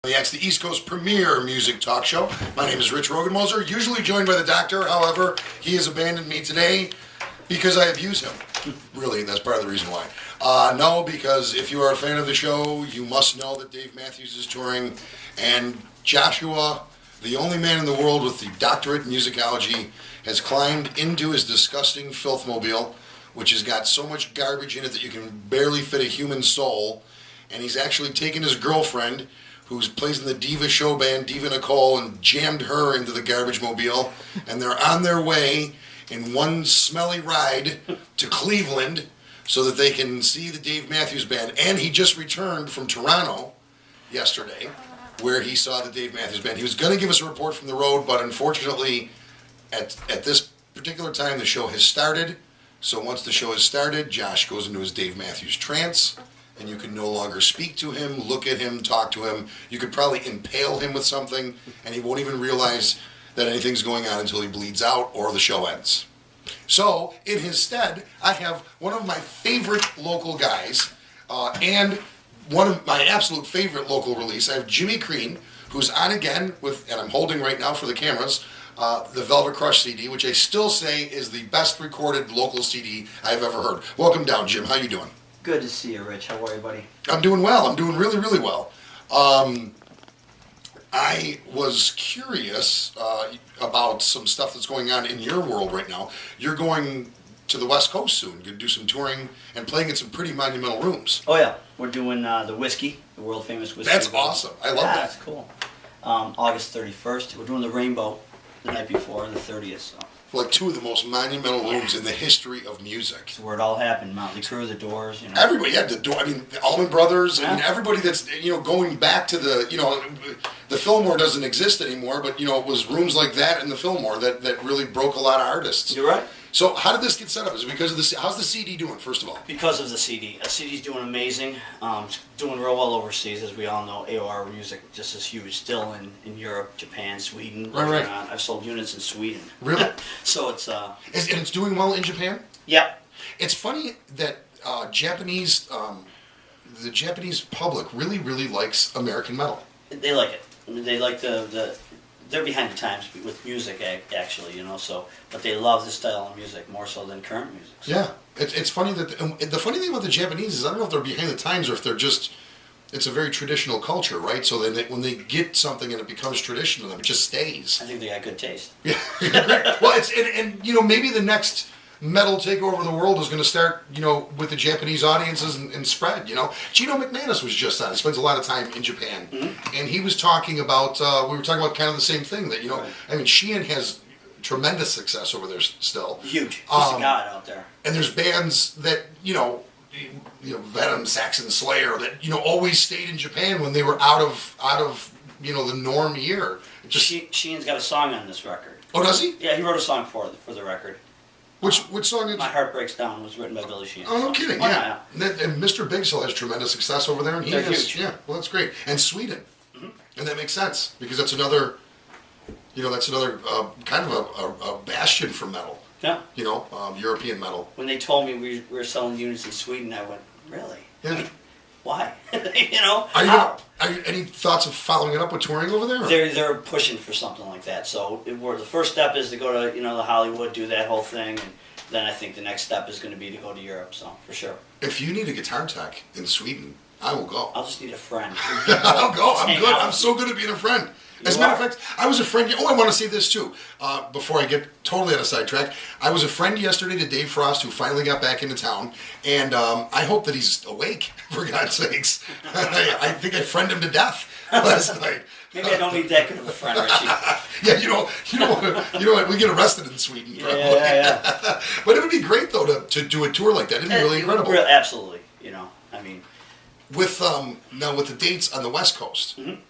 It's the East Coast premier music talk show. My name is Rich Rogenmoser, usually joined by the doctor. However, he has abandoned me today because I abuse him. Really, that's part of the reason why. No, because if you are a fan of the show, you must know that Dave Matthews is touring, and Joshua, the only man in the world with the doctorate in musicology, has climbed into his disgusting filthmobile, which has got so much garbage in it that you can barely fit a human soul, and he's actually taken his girlfriend, who plays in the Diva show band, Diva Nicole, and jammed her into the garbage mobile, and they're on their way in one smelly ride to Cleveland so that they can see the Dave Matthews Band. And he just returned from Toronto yesterday, where he saw the Dave Matthews Band. He was going to give us a report from the road, but unfortunately, at this particular time, the show has started. So once the show has started, Josh goes into his Dave Matthews trance, and you can no longer speak to him, look at him, talk to him. You could probably impale him with something, and he won't even realize that anything's going on until he bleeds out or the show ends. So, in his stead, I have one of my favorite local guys, and one of my absolute favorite local release. I have Jimmy Crean, who's on again with, and I'm holding right now for the cameras, the Velvet Crush CD, which I still say is the best recorded local CD I've ever heard. Welcome down, Jim. How you doing? Good to see you, Rich. How are you, buddy? I'm doing well. I'm doing really, really well. I was curious about some stuff that's going on in your world right now. You're going to the West Coast soon. You're going to do some touring and playing in some pretty monumental rooms. Oh, yeah. We're doing the Whiskey, the world-famous Whiskey. That's awesome. I love that. That's cool. August 31st. We're doing the Rainbow the night before, the 30th. So. Like two of the most monumental rooms in the history of music. That's where it all happened. Motley Crue, the Doors, you know. Everybody, yeah, the Doors. I mean, the Allman Brothers. Yeah. I mean, everybody that's going back to the Fillmore doesn't exist anymore, but it was rooms like that in the Fillmore that really broke a lot of artists. You're right. So how did this get set up? Is it because of the how's the CD doing? First of all, because of the CD. The CD's doing amazing. It's doing real well overseas, as we all know. AOR music just is huge still in Europe, Japan, Sweden. Right. I've sold units in Sweden. Really? So it's and it's doing well in Japan. Yep. It's funny that the Japanese public really likes American metal. They like it. I mean, they like they're behind the times with music, actually, so, but they love this style of music more so than current music. So. Yeah, it's funny that, the funny thing about the Japanese is I don't know if they're behind the times or if they're just, it's a very traditional culture, right? So then when they get something and it becomes traditional, it just stays. I think they got good taste. Yeah, well, and maybe the next metal takeover of the world is going to start, with the Japanese audiences and spread, Gino McManus was just on. He spends a lot of time in Japan. Mm-hmm. And he was talking about, we were talking about kind of the same thing, that, right. I mean, Sheehan has tremendous success over there still. Huge. He's a god out there. And there's bands that, Venom, Saxon, Slayer, that, always stayed in Japan when they were out of the norm year. Sheehan's got a song on this record. Oh, does he? Yeah, he wrote a song for the record. Which song is My Heart Breaks Down was written by Billy Sheehan. Oh, no kidding, yeah. And Mr. Big still has tremendous success over there, and They're huge. Yeah, well, that's great. And Sweden. Mm-hmm. And that makes sense, because that's another, kind of a bastion for metal. Yeah. European metal. When they told me we were selling units in Sweden, I went, really? Yeah. Why? Are you any thoughts of following it up with touring over there? They're pushing for something like that. So the first step is to go to the Hollywood, do that whole thing, and then I think the next step is going to be to go to Europe. So for sure. If you need a guitar tech in Sweden, I will go. I'll just need a friend. I'll go. I'm good. I'm so good at being a friend. As a matter of fact, I was a friend. Oh, I want to say this too, before I get totally out of sidetrack. I was a friend yesterday to Dave Frost, who finally got back into town, and I hope that he's awake, for God's sakes. I think I friended him to death last night. Maybe I don't need that good of a friend, Richie. Yeah, you know what? We get arrested in Sweden. Probably. Yeah. But it would be great though to do a tour like that. It'd be really incredible. Absolutely. I mean, with now with the dates on the West Coast. Mm-hmm.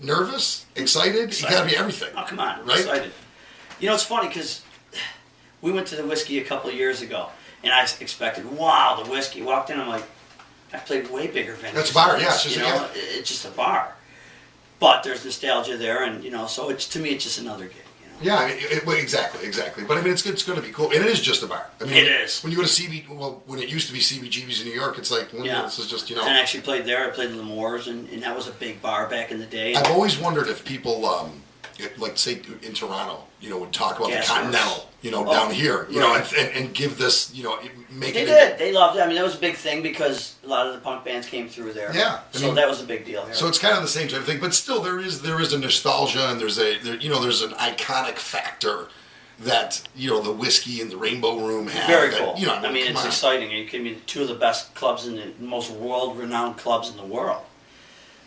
Nervous? Excited? You gotta be everything. Oh, come on. Right? Excited. It's funny because we went to the Whiskey a couple of years ago, and I expected, wow, the Whiskey. Walked in, I'm like, I played way bigger venues. That's a bar, yeah. It's just a bar. But there's nostalgia there, and, so to me, it's just another gig, Yeah, I mean, well, exactly. But I mean, it's going to be cool, and it is just a bar. I mean, It is. When you go to when it used to be CBGB's in New York, it's like, this is just, And I actually played there. I played in the Moors, and that was a big bar back in the day. I've always wondered if people, like say in Toronto, would talk about the Continental, down here, and give this, make They it. did. They loved it. I mean, that was a big thing because a lot of the punk bands came through there. Yeah. So that was a big deal here. So it's kind of the same type of thing, but still there is a nostalgia, and there's an iconic factor that the whiskey and the Rainbow Room have. Very that, cool. I mean, it's exciting. You can be two of the best clubs the most world-renowned clubs in the world.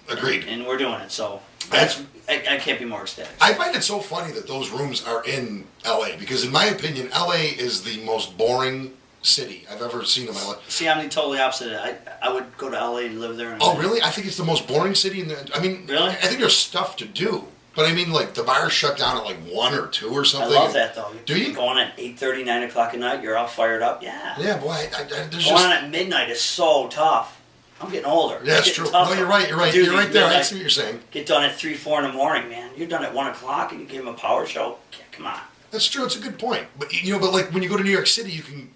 Agreed. And we're doing it, so I can't be more ecstatic. I find it so funny that those rooms are in LA because, in my opinion, LA is the most boring city I've ever seen in my life. See, I'm the totally opposite. I would go to LA and live there. Oh, really? I think it's the most boring city in the. I mean, really? I think there's stuff to do, but I mean, like the bars shut down at like 1 or 2 or something. I love that though. Do you? Going at 8:30, 9 o'clock at night, you're all fired up. Yeah. Yeah, boy. There's going on at midnight is so tough. I'm getting older. Yeah, that's true. Tougher. No, you're right. You're right there. I see what you're saying. Get done at 3, 4 in the morning, man. You're done at 1 o'clock, and you give them a power show. Yeah, come on. That's true. It's a good point. But but like when you go to New York City, you can.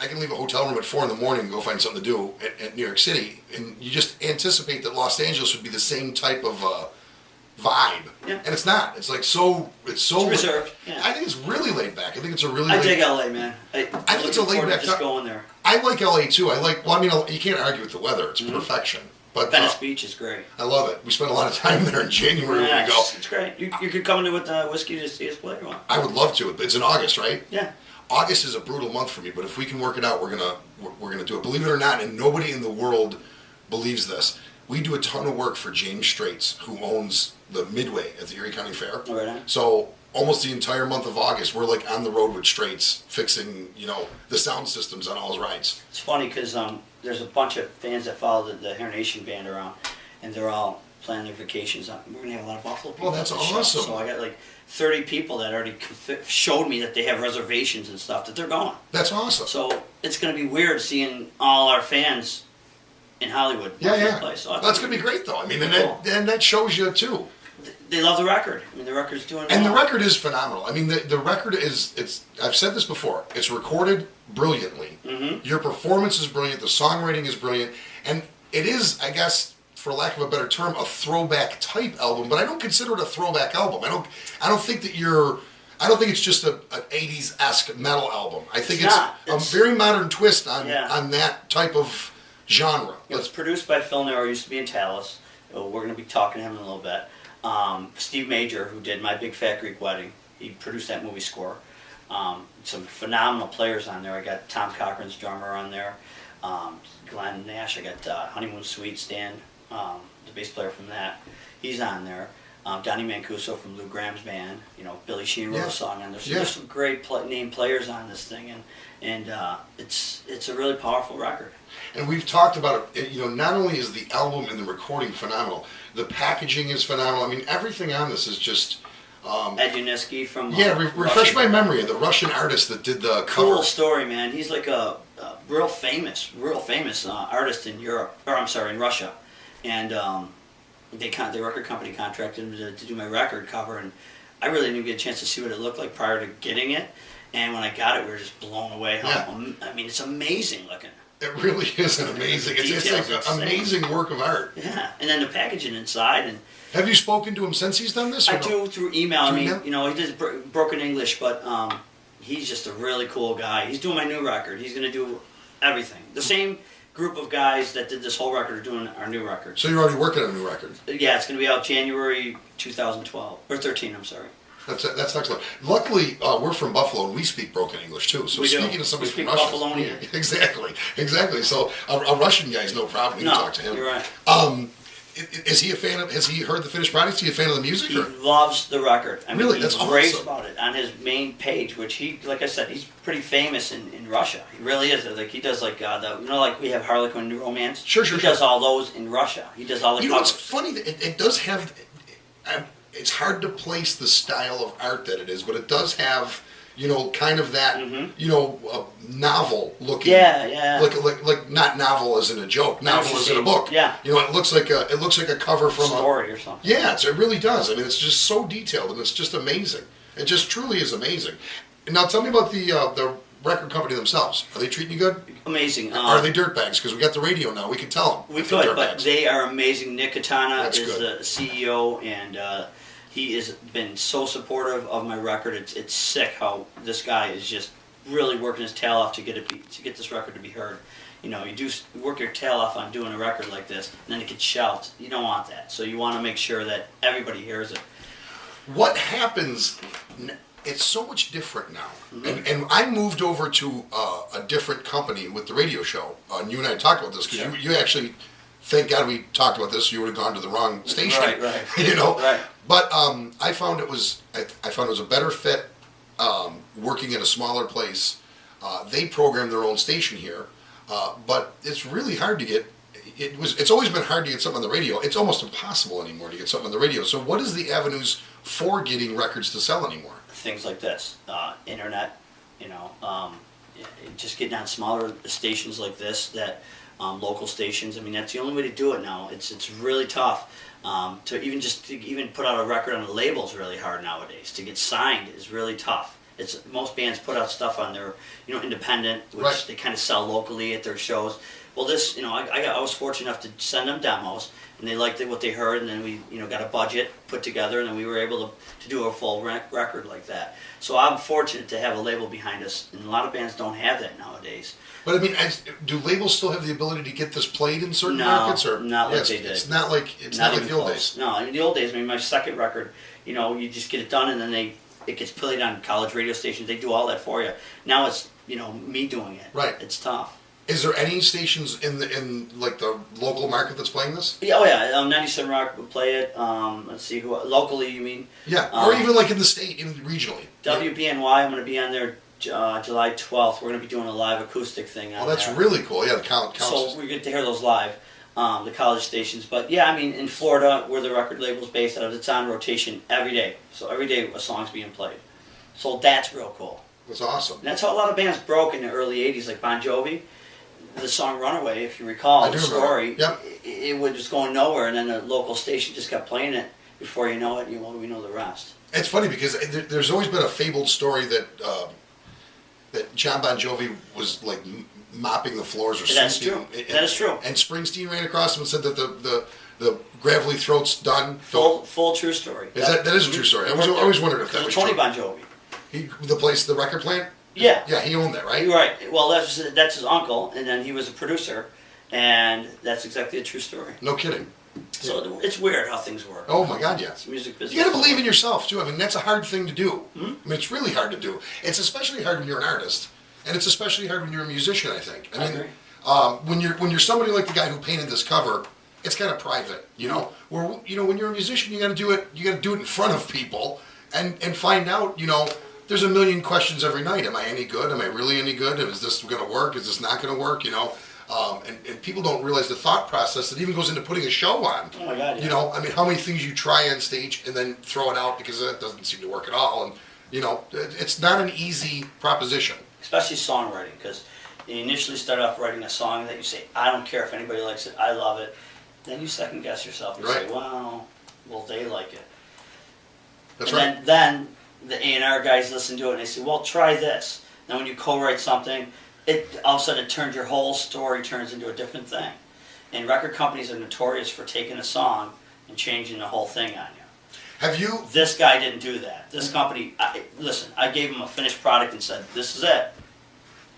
I can leave a hotel room at 4 in the morning and go find something to do at New York City, and you just anticipate that Los Angeles would be the same type of vibe. Yeah. And it's not. It's like so. It's reserved. Yeah. I think it's really laid back. I think it's a really. I dig LA, man. I think it's a laid back. Just going there. I like LA too. Well, I mean, you can't argue with the weather. It's perfection. But Venice Beach is great. I love it. We spent a lot of time there in January when we go. It's great. You could come in with whiskey to see us play or what? I would love to. It's in August, right? Yeah. August is a brutal month for me, but if we can work it out, we're gonna do it. Believe it or not, and nobody in the world believes this. We do a ton of work for James Straits, who owns the Midway at the Erie County Fair. All right. So almost the entire month of August, we're like on the road with Straits, fixing the sound systems on all his rides. It's funny because there's a bunch of fans that follow the Hair Nation band around, and they're all planning their vacations. We're gonna have a lot of Buffalo people. Oh, that's at the show. awesome. So I got like 30 people that already showed me that they have reservations and stuff that they're going. That's awesome. So it's gonna be weird seeing all our fans in Hollywood. Yeah. Place. So That's gonna be great, though. I mean, cool. and that shows you too. They love the record. I mean, the record's doing. And well. the record is phenomenal. I mean, the record is. I've said this before. It's recorded brilliantly. Mm-hmm. Your performance is brilliant. The songwriting is brilliant, and it is, I guess, for lack of a better term, a throwback type album. But I don't consider it a throwback album. I don't think that you're. I don't think it's just an 80s-esque metal album. I think it's a very modern twist on that type of genre. It was produced by Phil Nero, used to be in Tallis. We're going to be talking to him in a little bit. Steve Major, who did My Big Fat Greek Wedding, he produced that movie score. Some phenomenal players on there. I got Tom Cochran's drummer on there. Glenn Nash, I got Honeymoon Suite, Stan, the bass player from that. He's on there. Donnie Mancuso from Lou Graham's band. Billy Sheehan wrote a song on there. So there's some great name players on this thing, and it's a really powerful record. And we've talked about it. Not only is the album and the recording phenomenal, the packaging is phenomenal. I mean, everything on this is just. Ed Uniski from refresh my memory. The Russian artist that did the cover. Cool story, man. He's like a real famous artist in Europe, or I'm sorry, in Russia, and the record company contracted him to do my record cover, and I really didn't get a chance to see what it looked like prior to getting it, and when I got it, we were just blown away. Yeah. I mean, it's amazing looking. It really is an amazing. It's like an amazing work of art. Yeah, and then the packaging inside. And have you spoken to him since he's done this? I do through email. Through he does broken English, but he's just a really cool guy. He's doing my new record. He's going to do everything. The same group of guys that did this whole record are doing our new record. So you're already working on a new record? Yeah, it's going to be out January 2012 or 13. I'm sorry. That's excellent. Luckily, we're from Buffalo and we speak broken English too. So speaking of somebody from Russia, Buffalonian. Exactly. So a Russian guy is no problem. We can talk to him. You're right. Is he a fan of? Has he heard the finished product? Is he a fan of the music? He loves the record. I mean, really, that's he raves awesome. about it on his main page, which he, like I said, he's pretty famous in Russia. He really is. Like he does like like we have Harlequin New Romance. Sure. He does all those in Russia. He does all the. It's funny that it does have. It's hard to place the style of art that it is, but it does have, kind of that, novel looking. Yeah. Like not novel as in a joke, novel as in a book. Yeah. It looks like a cover from story or something. Yeah, it really does. I mean, it's just so detailed and it's just amazing. It just truly is amazing. Now tell me about the record company themselves. Are they treating you good? Amazing. Are they dirtbags? Because we got the radio now. We can tell them. We could, but they are amazing. Nick Katana That's is good. the CEO, and he has been so supportive of my record. It's sick how this guy is just really working his tail off to get this record to be heard. You know, you work your tail off on doing a record like this, and then it gets shelved. You don't want that. So you want to make sure that everybody hears it. What happens? It's so much different now. And I moved over to a different company with the radio show. And you and I talked about this because Sure. you actually, thank God we talked about this. You would have gone to the wrong station, Right. you know. Right. But I found it was a better fit working in a smaller place. They program their own station here, but it's really hard to get. It's always been hard to get something on the radio. It's almost impossible anymore to get something on the radio. So what is the avenues for getting records to sell anymore? Things like this, internet, just getting on smaller stations like this, that local stations. I mean, that's the only way to do it now. It's really tough to even put out a record on a label is really hard nowadays. To get signed is really tough. Most bands put out stuff on their independent, which Right. they kind of sell locally at their shows. Well, this I was fortunate enough to send them demos, and they liked what they heard, and then we got a budget put together, and then we were able to do a full record like that. So I'm fortunate to have a label behind us, and a lot of bands don't have that nowadays. But I mean, do labels still have the ability to get this played in certain markets, or not like it's, they did. It's not like even the old close. days. No, in the old days, I mean, my second record, you just get it done, and then it gets played on college radio stations. They do all that for you. Now it's me doing it. Right. It's tough. Is there any stations in like the local market that's playing this? Yeah, oh yeah, 97 Rock would play it. Let's see, who locally you mean? Yeah, or even like in the state, even regionally. WBNY, I'm going to be on there July 12th. We're going to be doing a live acoustic thing on Oh, that's there. really cool. Yeah, the count. So we get to hear those live, the college stations. But yeah, I mean, in Florida, where the record label's based out of, it's on rotation every day. So every day a song's being played. So that's real cool. That's awesome. And that's how a lot of bands broke in the early 80s, like Bon Jovi. The song Runaway, if you recall I the do remember. story, Yep. it was just going nowhere, and then the local station just kept playing it. Before you know it, we know the rest. It's funny because there's always been a fabled story that that John Bon Jovi was like mopping the floors or That's sweeping. true. That is true. And Springsteen ran across him and said that the gravelly throat's done. Full true story. That is a true story. I always wondered if that was Tony true. Bon Jovi. The record plant. Yeah. Yeah, he owned that, right? Right. Well, that's his uncle, and then he was a producer, and that's exactly a true story. No kidding. So it's weird how things work. Oh my God, yeah. It's music business. You got to believe in yourself too. I mean, that's a hard thing to do. Mm-hmm. I mean, it's really hard to do. It's especially hard when you're an artist, and it's especially hard when you're a musician. I think. I agree. When you're somebody like the guy who painted this cover, it's kind of private, Where when you're a musician, you got to do it. You got to do it in front of people, and find out. There's a million questions every night. Am I any good? Am I really any good? Is this going to work? Is this not going to work? And people don't realize the thought process that even goes into putting a show on. Oh my God, yeah. I mean, how many things you try on stage and then throw it out because that doesn't seem to work at all. And, it's not an easy proposition. Especially songwriting, because you initially start off writing a song that you say, I don't care if anybody likes it, I love it. Then you second guess yourself and Right. say, well, they like it. That's And right. Then the A&R guys listen to it and they say, well, try this. Then when you co-write something, all of a sudden it turns your whole story turns into a different thing. And record companies are notorious for taking a song and changing the whole thing on you. Have you? This guy didn't do that. This company, I gave him a finished product and said, this is it.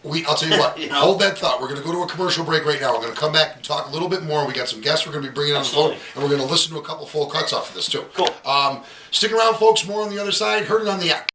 I'll tell you what. You know? Hold that thought. We're going to go to a commercial break right now. We're going to come back and talk a little bit more. We got some guests we're going to be bringing on the phone, Absolutely. and we're going to listen to a couple full cuts off of this too. Cool. Stick around, folks. More on the other side. Heard it on the app.